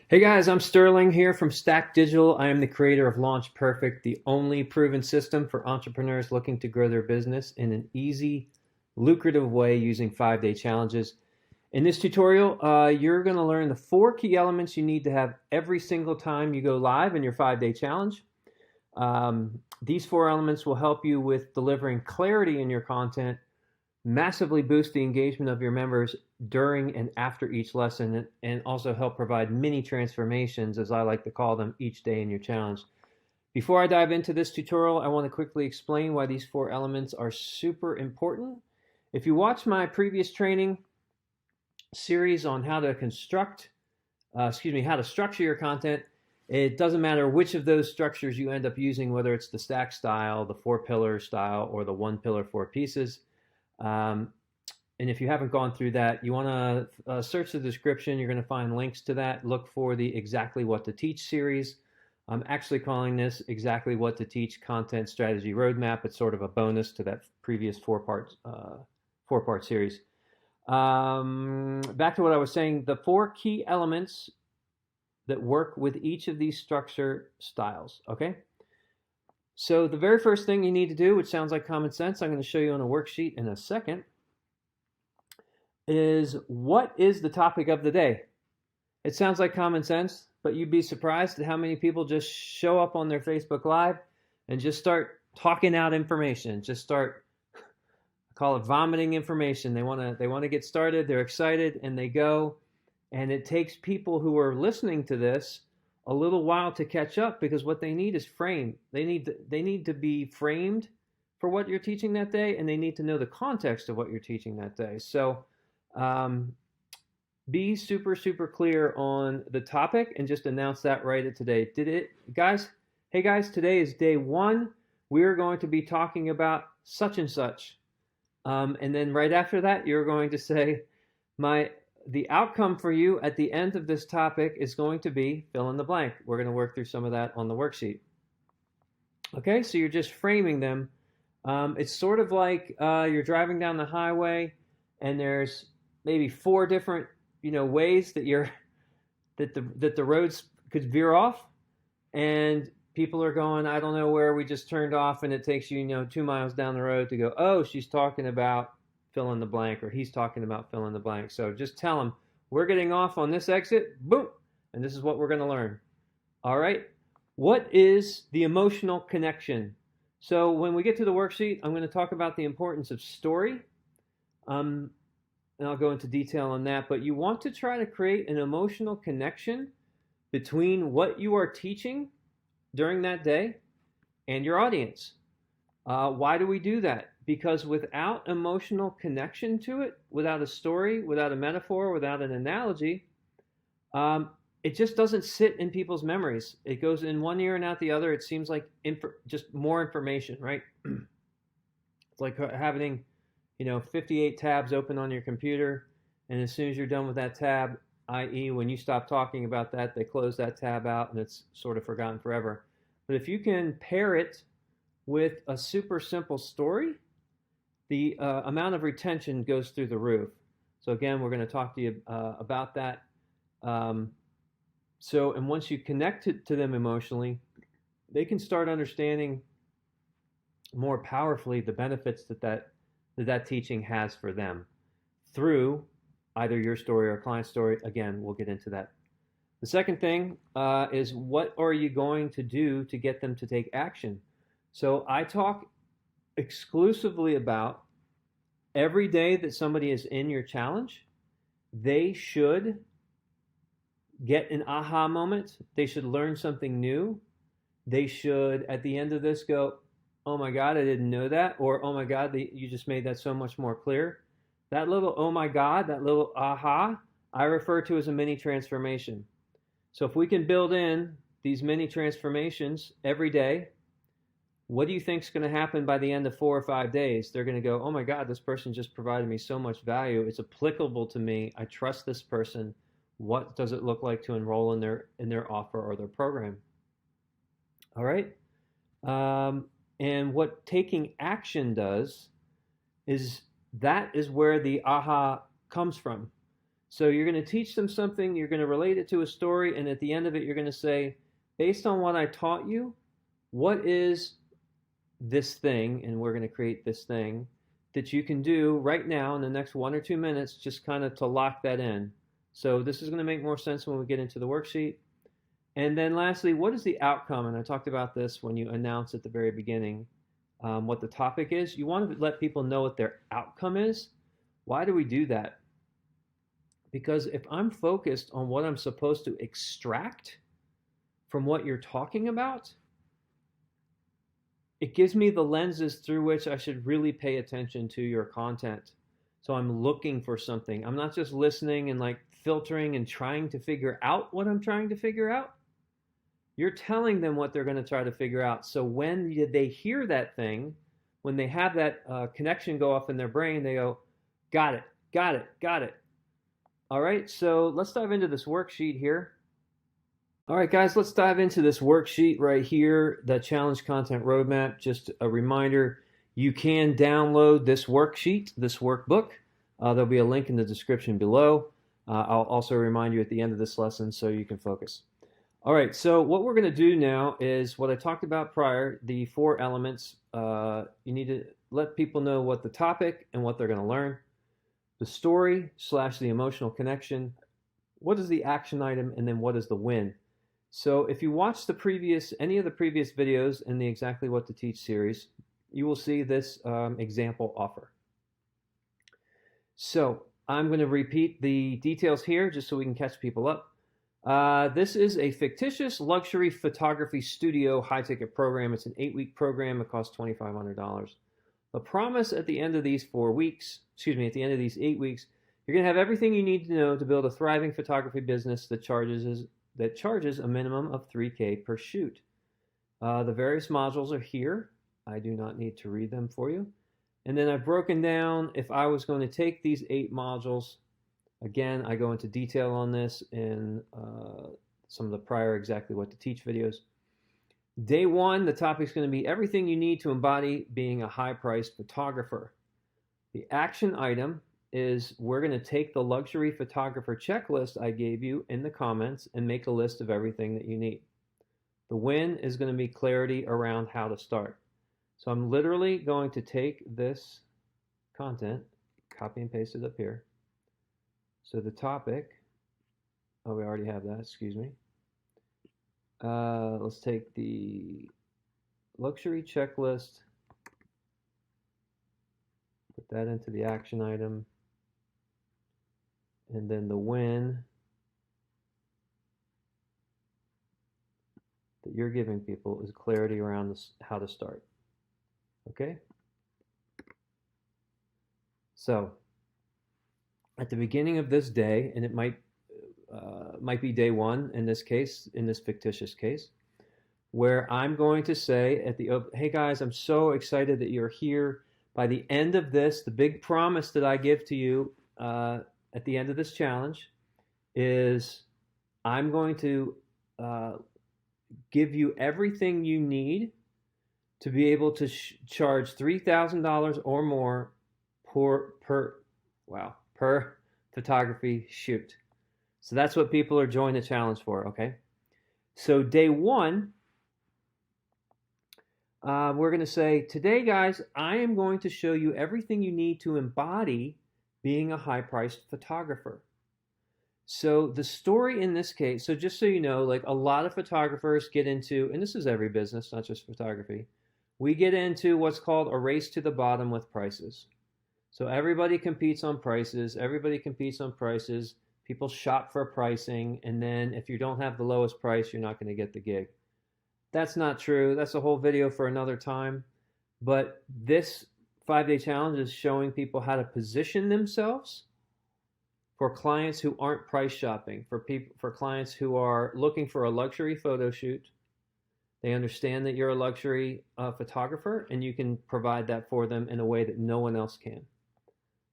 Hey guys, I'm Sterling here from Stack Digital. I am the creator of Launch Perfect, the only proven system for entrepreneurs looking to grow their business in an easy, lucrative way using 5-day challenges. In this tutorial, you're going to learn the 4 key elements you need to have every single time you go live in your 5-day challenge. These 4 elements will help you with delivering clarity in your content, massively boost the engagement of your members during and after each lesson, and also help provide mini transformations, as I like to call them, each day in your challenge. Before I dive into this tutorial, I want to quickly explain why these 4 elements are super important. If you watch my previous training series on how to how to structure your content, it doesn't matter which of those structures you end up using, whether it's the stack style, the 4-pillar style, or the 1-pillar 4 pieces. And if you haven't gone through that, you want to search the description. You're going to find links to that. Look for the Exactly What to Teach series. I'm actually calling this Exactly What to Teach Content Strategy Roadmap. It's sort of a bonus to that previous four-part series. Back to what I was saying, the 4 key elements that work with each of these structure styles, okay? So the very first thing you need to do, which sounds like common sense, I'm going to show you on a worksheet in a second, is what is the topic of the day? It sounds like common sense, but you'd be surprised at how many people just show up on their Facebook Live and just start talking out information, just start, I call it vomiting information. They want to get started, they're excited, and they go, and it takes people who are listening to this a little while to catch up, because what they need is frame. They need to be framed for what you're teaching that day, and they need to know the context of what you're teaching that day. So be super clear on the topic and just announce that right at today. Guys? Hey guys, today is day 1. We're going to be talking about such and such. And then right after that, you're going to say, the outcome for you at the end of this topic is going to be fill in the blank. We're going to work through some of that on the worksheet. Okay, so you're just framing them. It's sort of like you're driving down the highway, and there's maybe 4 different ways that the roads could veer off, and people are going, I don't know where we just turned off, and it takes you 2 miles down the road to go, oh, she's talking about fill in the blank, or he's talking about fill in the blank. So just tell them, we're getting off on this exit, boom, and this is what we're going to learn. All right, what is the emotional connection? So when we get to the worksheet, I'm going to talk about the importance of story, and I'll go into detail on that, but you want to try to create an emotional connection between what you are teaching during that day and your audience. Why do we do that? Because without emotional connection to it, without a story, without a metaphor, without an analogy, it just doesn't sit in people's memories. It goes in one ear and out the other. It seems like just more information, right? It's like having 58 tabs open on your computer, and as soon as you're done with that tab, i.e. when you stop talking about that, they close that tab out and it's sort of forgotten forever. But if you can pair it with a super simple story, the amount of retention goes through the roof. So again, we're going to talk to you about that. And once you connect to them emotionally, they can start understanding more powerfully the benefits that teaching has for them through either your story or client's story. Again, we'll get into that. The second thing is, what are you going to do to get them to take action? So I talk exclusively about every day that somebody is in your challenge, they should get an aha moment. They should learn something new. They should, at the end of this, go, oh my God, I didn't know that. Or, oh my God, you just made that so much more clear. That little, oh my God, that little aha, I refer to as a mini transformation. So if we can build in these mini transformations every day, what do you think is going to happen by the end of 4 or 5 days? They're going to go, oh my God, this person just provided me so much value. It's applicable to me. I trust this person. What does it look like to enroll in their offer or their program? All right. And what taking action does is that is where the aha comes from. So you're going to teach them something, you're going to relate it to a story, and at the end of it, you're going to say, based on what I taught you, what is this thing, and we're going to create this thing that you can do right now in the next 1 or 2 minutes, just kind of to lock that in. So this is going to make more sense when we get into the worksheet. And then lastly, what is the outcome? And I talked about this when you announce at the very beginning what the topic is. You want to let people know what their outcome is. Why do we do that? Because if I'm focused on what I'm supposed to extract from what you're talking about, it gives me the lenses through which I should really pay attention to your content. So I'm looking for something. I'm not just listening and like filtering and trying to figure out what I'm trying to figure out. You're telling them what they're going to try to figure out. So when they hear that thing, when they have that connection go off in their brain, they go, got it, got it, got it. All right, so let's dive into this worksheet here. All right, guys, let's dive into this worksheet right here, the challenge content roadmap. Just a reminder, you can download this worksheet, this workbook. There'll be a link in the description below. I'll also remind you at the end of this lesson so you can focus. All right, so what we're going to do now is what I talked about prior, the 4 elements. You need to let people know what the topic and what they're going to learn, the story / the emotional connection, what is the action item, and then what is the win. So if you watch any of the previous videos in the Exactly What to Teach series, you will see this example offer. So I'm going to repeat the details here just so we can catch people up. This is a fictitious luxury photography studio high-ticket program. It's an 8-week program. It costs $2,500. The promise at the end of these 4 weeks, at the end of these 8 weeks, you're going to have everything you need to know to build a thriving photography business that charges a minimum of $3,000 per shoot. The various modules are here. I do not need to read them for you. And then I've broken down, if I was going to take these 8 modules, again, I go into detail on this in some of the prior Exactly What to Teach videos. Day 1, the topic is going to be everything you need to embody being a high-priced photographer. The action item is we're going to take the luxury photographer checklist I gave you in the comments and make a list of everything that you need. The win is going to be clarity around how to start. So I'm literally going to take this content, copy and paste it up here. So the topic, we already have that, excuse me. Let's take the luxury checklist, put that into the action item, and then the win that you're giving people is clarity around how to start. Okay? So at the beginning of this day, and it might be day 1 in this case, in this fictitious case, where I'm going to say at the hey guys, I'm so excited that you're here. By the end of this, the big promise that I give to you at the end of this challenge is I'm going to give you everything you need to be able to charge $3,000 or more per photography shoot. So that's what people are joining the challenge for, okay? So day 1, we're going to say, today, guys, I am going to show you everything you need to embody being a high-priced photographer. So the story in this case, so just so you know, like a lot of photographers get into, and this is every business, not just photography, we get into what's called a race to the bottom with prices. So everybody competes on prices. People shop for pricing, and then if you don't have the lowest price, you're not going to get the gig. That's not true. That's a whole video for another time. But this 5-day challenge is showing people how to position themselves for clients who aren't price shopping, for clients who are looking for a luxury photo shoot. They understand that you're a luxury photographer, and you can provide that for them in a way that no one else can.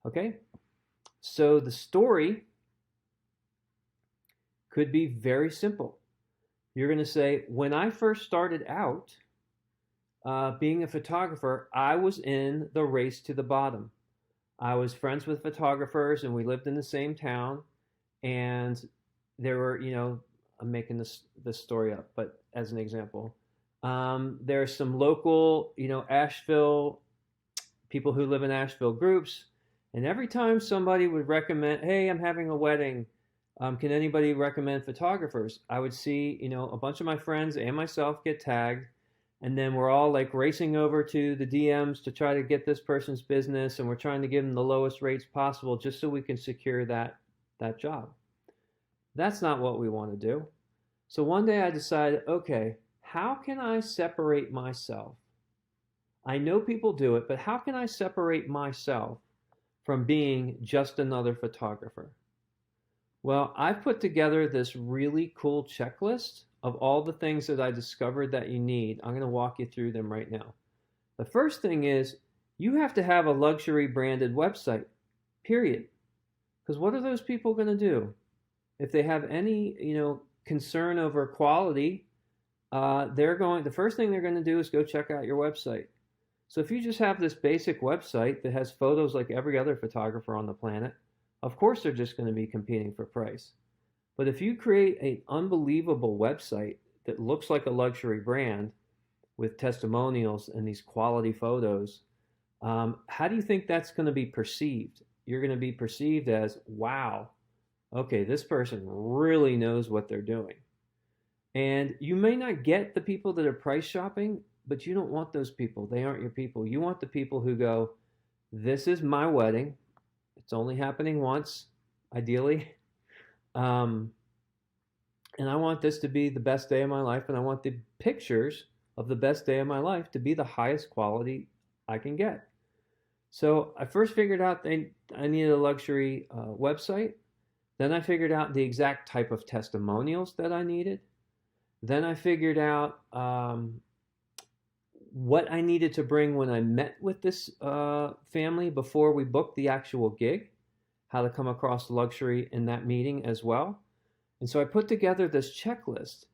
Okay? So the story could be very simple. You're going to say, when I first started out being a photographer, I was in the race to the bottom. I was friends with photographers, and we lived in the same town, and there were, I'm making this story up, but as an example, there are some local, Asheville people who live in Asheville groups, and every time somebody would recommend, hey, I'm having a wedding, can anybody recommend photographers? I would see, a bunch of my friends and myself get tagged, and then we're all like racing over to the DMs to try to get this person's business, and we're trying to give them the lowest rates possible just so we can secure that job. That's not what we want to do. So one day I decided, okay, how can I separate myself? I know people do it, but how can I separate myself from being just another photographer? Well, I've put together this really cool checklist of all the things that I discovered that you need. I'm going to walk you through them right now. The first thing is you have to have a luxury branded website, period. Because what are those people going to do? If they have any, concern over quality, the first thing they're going to do is go check out your website. So if you just have this basic website that has photos like every other photographer on the planet, of course they're just going to be competing for price. But if you create an unbelievable website that looks like a luxury brand with testimonials and these quality photos, how do you think that's going to be perceived? You're going to be perceived as, wow, okay, this person really knows what they're doing. And you may not get the people that are price shopping, but you don't want those people. They aren't your people. You want the people who go, this is my wedding. It's only happening once, ideally. And I want this to be the best day of my life, and I want the pictures of the best day of my life to be the highest quality I can get. So I first figured out I needed a luxury website. Then I figured out the exact type of testimonials that I needed. Then I figured out what I needed to bring when I met with this family before we booked the actual gig, how to come across luxury in that meeting as well. And so I put together this checklist.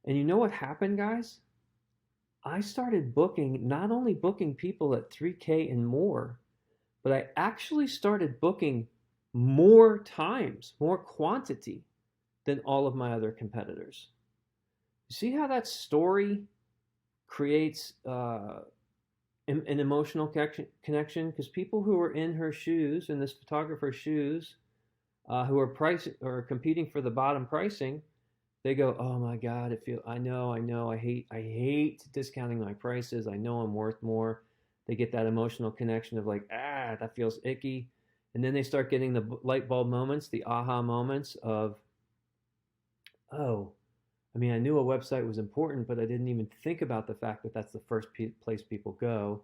And you know what happened, guys? I started not only booking people at 3K and more, but I actually started booking more times, more quantity than all of my other competitors. You see how that story creates an emotional connection? Because people who are in her shoes, in this photographer's shoes, who are competing for the bottom pricing, they go, oh my God, I know, I hate discounting my prices. I know I'm worth more. They get that emotional connection of like, that feels icky. And then they start getting the light bulb moments, the aha moments of, oh, I mean, I knew a website was important, but I didn't even think about the fact that that's the first place people go.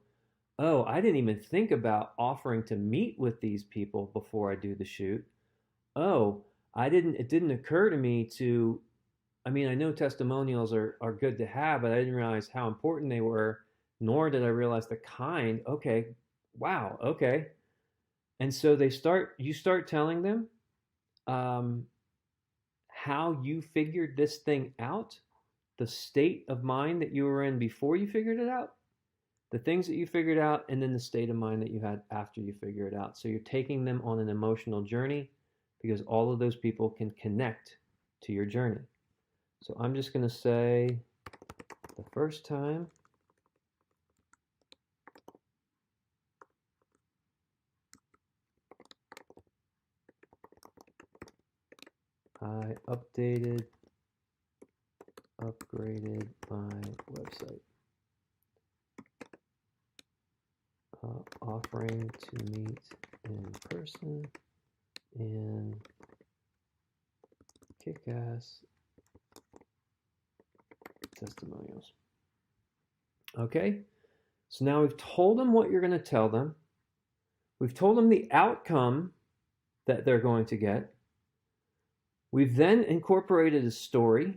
Oh, I didn't even think about offering to meet with these people before I do the shoot. Oh, it didn't occur to me to, I mean, I know testimonials are good to have, but I didn't realize how important they were, nor did I realize the kind. Okay, wow, okay. And so you start telling them how you figured this thing out, the state of mind that you were in before you figured it out, the things that you figured out, and then the state of mind that you had after you figure it out. So you're taking them on an emotional journey because all of those people can connect to your journey. So I'm just going to say the first time I upgraded my website, offering to meet in person and kick-ass testimonials. Okay, so now we've told them what you're going to tell them. We've told them the outcome that they're going to get. We've then incorporated a story.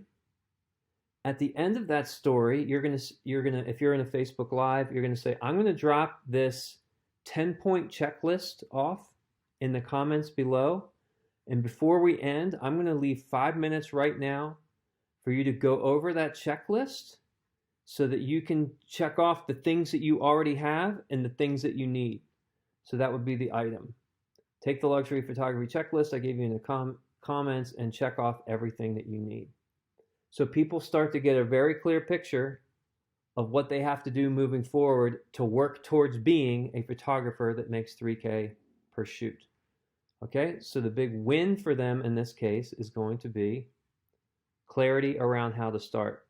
At the end of that story, you're gonna if you're in a Facebook Live, you're gonna say, I'm gonna drop this 10-point checklist off in the comments below. And before we end, I'm gonna leave 5 minutes right now for you to go over that checklist so that you can check off the things that you already have and the things that you need. So that would be the item. Take the luxury photography checklist I gave you in the comments, and check off everything that you need. So people start to get a very clear picture of what they have to do moving forward to work towards being a photographer that makes 3K per shoot. Okay, so the big win for them in this case is going to be clarity around how to start.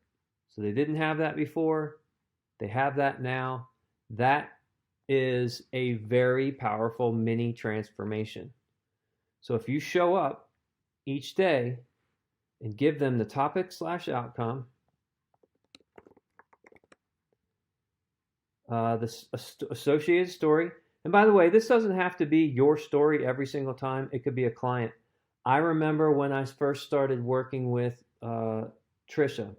So they didn't have that before, they have that now. That is a very powerful mini transformation. So if you show up each day and give them the topic/outcome, the associated story. And by the way, this doesn't have to be your story every single time. It could be a client. I remember when I first started working with Trisha.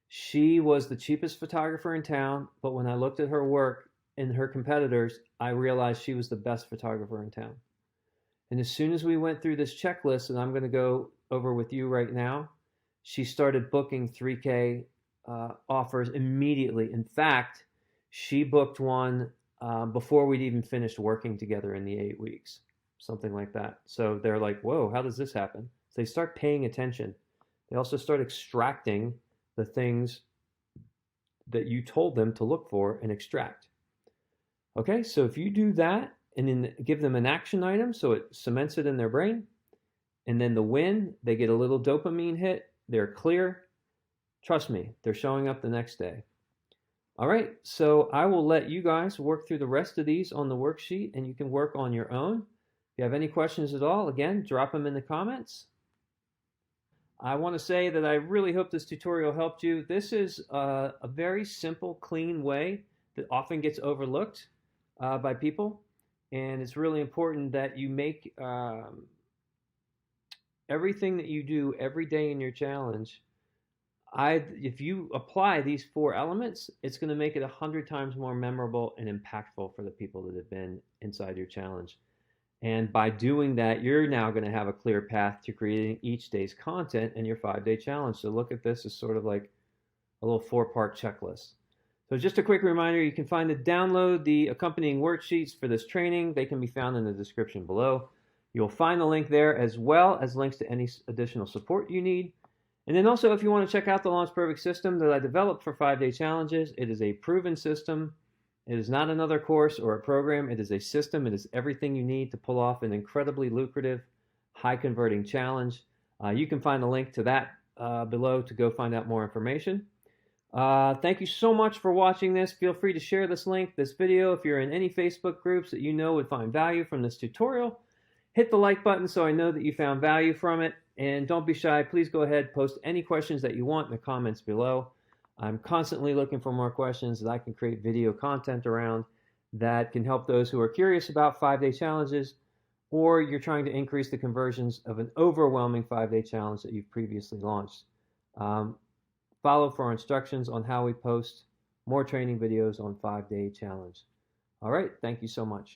She was the cheapest photographer in town, but when I looked at her work and her competitors, I realized she was the best photographer in town. And as soon as we went through this checklist that I'm going to go over with you right now, she started booking 3K offers immediately. In fact, she booked one before we'd even finished working together in the 8 weeks, something like that. So they're like, whoa, how does this happen? So they start paying attention. They also start extracting the things that you told them to look for and extract. Okay, so if you do that and then give them an action item so it cements it in their brain, and then the win, they get a little dopamine hit, they're clear, trust me, they're showing up the next day. All right, so I will let you guys work through the rest of these on the worksheet, and you can work on your own. If you have any questions at all, again, drop them in the comments. I want to say that I really hope this tutorial helped you. This is a very simple, clean way that often gets overlooked by people, and it's really important that you make everything that you do every day in your challenge. If you apply these 4 elements, it's going to make it 100 times more memorable and impactful for the people that have been inside your challenge. And by doing that, you're now going to have a clear path to creating each day's content in your 5-day challenge. So look at this as sort of like a little 4-part checklist. So just a quick reminder, you can download the accompanying worksheets for this training. They can be found in the description below. You'll find the link there, as well as links to any additional support you need. And then also, if you want to check out the Launch Perfect system that I developed for 5-day challenges, it is a proven system. It is not another course or a program. It is a system. It is everything you need to pull off an incredibly lucrative, high-converting challenge. You can find a link to that below to go find out more information. Thank you so much for watching this. Feel free to share this link, this video, if you're in any Facebook groups that you know would find value from this tutorial. Hit the like button so I know that you found value from it. And don't be shy. Please go ahead, post any questions that you want in the comments below. I'm constantly looking for more questions that I can create video content around that can help those who are curious about 5-day challenges, or you're trying to increase the conversions of an overwhelming 5-day challenge that you've previously launched. Follow for instructions on how we post more training videos on 5-day challenge. All right, thank you so much.